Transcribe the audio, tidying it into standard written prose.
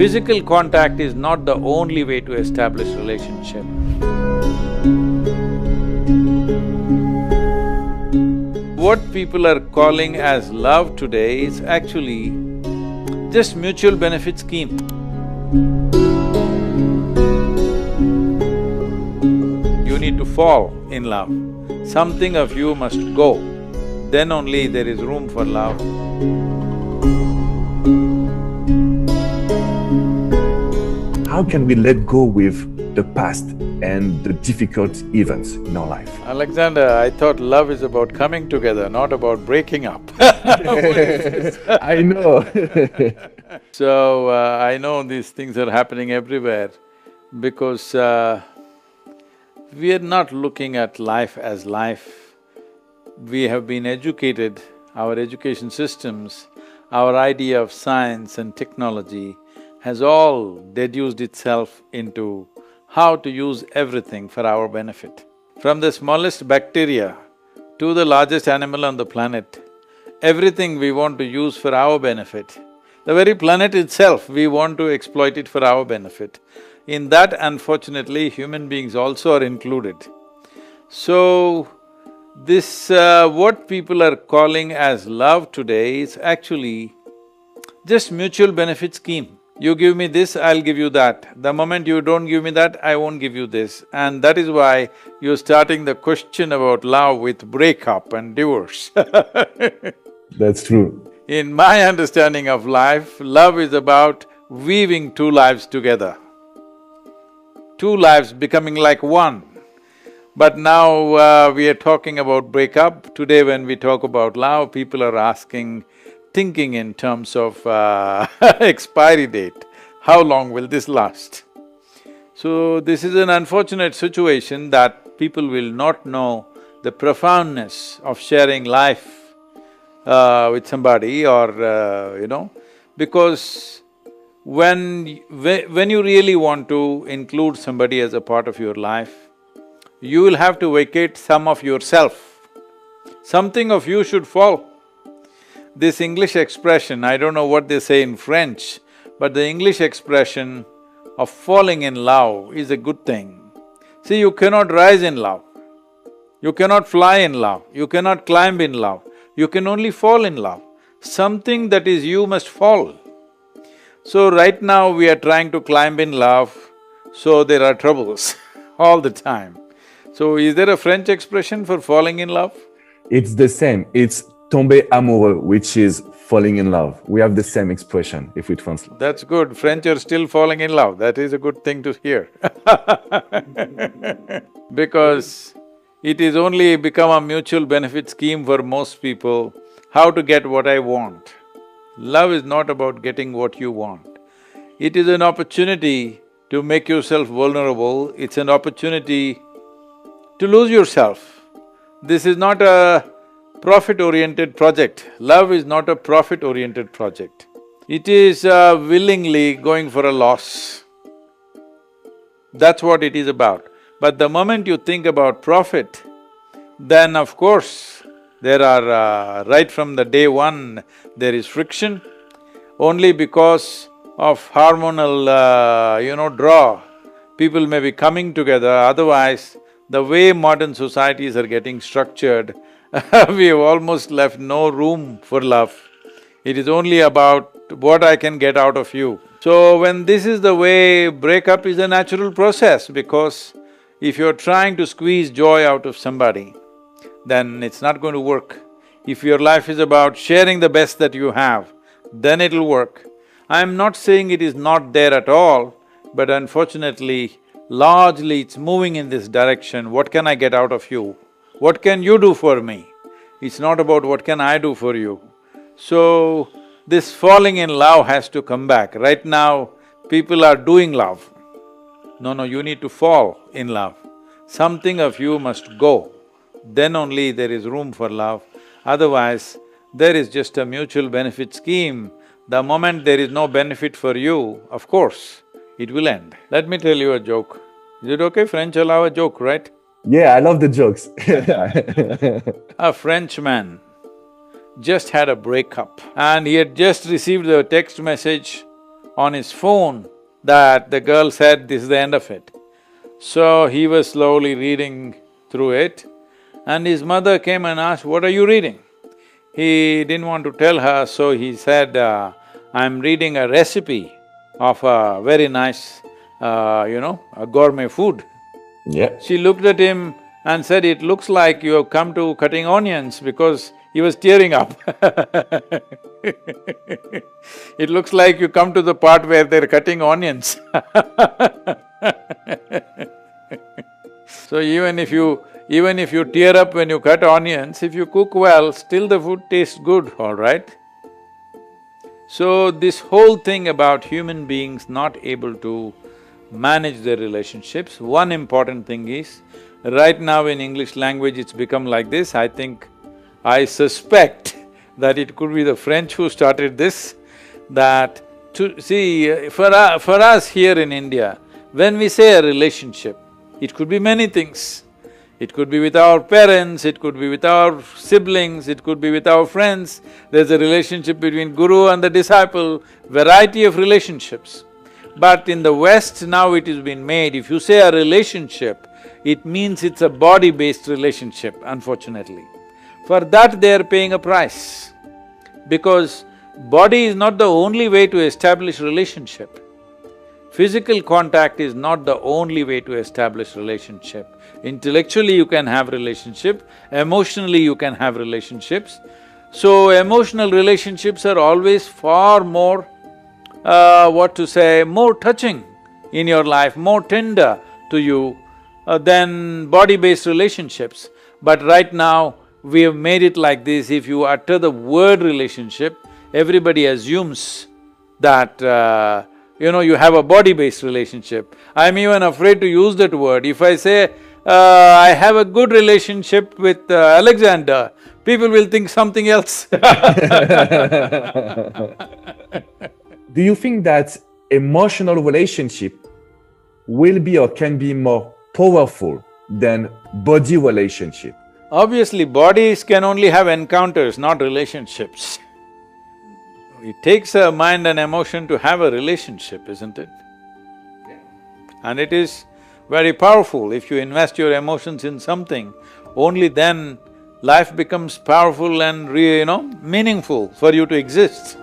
Physical contact is not the only way to establish relationship. What people are calling as love today is actually just mutual benefit scheme. You need to fall in love. Something of you must go, then only there is room for love. How can we let go with the past and the difficult events in our life? Alexander, I thought love is about coming together, not about breaking up. I know. So, I know these things are happening everywhere because we are not looking at life as life. We have been educated, our education systems, our idea of science and technology has all deduced itself into how to use everything for our benefit. From the smallest bacteria to the largest animal on the planet, everything we want to use for our benefit. The very planet itself, we want to exploit it for our benefit. In that, unfortunately, human beings also are included. So, this what people are calling as love today is actually just mutual benefit scheme. You give me this, I'll give you that. The moment you don't give me that, I won't give you this. And that is why you're starting the question about love with breakup and divorce. That's true. In my understanding of life, love is about weaving two lives together. Two lives becoming like one. But now we are talking about breakup. Today when we talk about love, people are thinking in terms of expiry date. How long will this last? So this is an unfortunate situation that people will not know the profoundness of sharing life with somebody or because when you really want to include somebody as a part of your life, you will have to vacate some of yourself. Something of you should fall. This English expression, I don't know what they say in French, but the English expression of falling in love is a good thing. See, you cannot rise in love, you cannot fly in love, you cannot climb in love, you can only fall in love. Something that is you must fall. So right now we are trying to climb in love, so there are troubles all the time. So is there a French expression for falling in love? It's the same. It's tomber amoureux, which is falling in love. We have the same expression if we translate. That's good, French are still falling in love, that is a good thing to hear because it is only become a mutual benefit scheme for most people, how to get what I want. Love is not about getting what you want. It is an opportunity to make yourself vulnerable, it's an opportunity to lose yourself. This is not a profit-oriented project. Love is not a profit-oriented project. It is willingly going for a loss. That's what it is about. But the moment you think about profit, then of course, there are… right from the day one, there is friction. Only because of hormonal, draw, people may be coming together, otherwise the way modern societies are getting structured, we have almost left no room for love. It is only about what I can get out of you. So when this is the way, breakup is a natural process because if you're trying to squeeze joy out of somebody, then it's not going to work. If your life is about sharing the best that you have, then it'll work. I'm not saying it is not there at all, but unfortunately, largely it's moving in this direction. What can I get out of you? What can you do for me? It's not about what can I do for you. So, this falling in love has to come back. Right now, people are doing love. No, you need to fall in love. Something of you must go, then only there is room for love. Otherwise, there is just a mutual benefit scheme. The moment there is no benefit for you, of course, it will end. Let me tell you a joke. Is it okay? French allow a joke, right? Yeah, I love the jokes. A Frenchman just had a breakup and he had just received a text message on his phone that the girl said, this is the end of it. So he was slowly reading through it, and his mother came and asked, what are you reading? He didn't want to tell her, so he said, I'm reading a recipe of a very nice, a gourmet food. Yeah. She looked at him and said, it looks like you have come to cutting onions, because he was tearing up. It looks like you come to the part where they're cutting onions. So even if you tear up when you cut onions, if you cook well, still the food tastes good, all right? So this whole thing about human beings not able to manage their relationships, one important thing is, right now in English language it's become like this, I suspect that it could be the French who started this, that for us here in India, when we say a relationship, it could be many things. It could be with our parents, it could be with our siblings, it could be with our friends. There's a relationship between guru and the disciple, variety of relationships. But in the West now it has been made, if you say a relationship, it means it's a body-based relationship, unfortunately. For that they are paying a price, because body is not the only way to establish relationship. Physical contact is not the only way to establish relationship. Intellectually you can have relationship, emotionally you can have relationships. So emotional relationships are always far more, more touching in your life, more tender to you than body-based relationships. But right now, we have made it like this, if you utter the word relationship, everybody assumes that, you have a body-based relationship. I'm even afraid to use that word. If I say, I have a good relationship with Alexander, people will think something else. Do you think that emotional relationship will be or can be more powerful than body relationship? Obviously, bodies can only have encounters, not relationships. It takes a mind and emotion to have a relationship, isn't it? And it is very powerful. If you invest your emotions in something, only then life becomes powerful and meaningful for you to exist.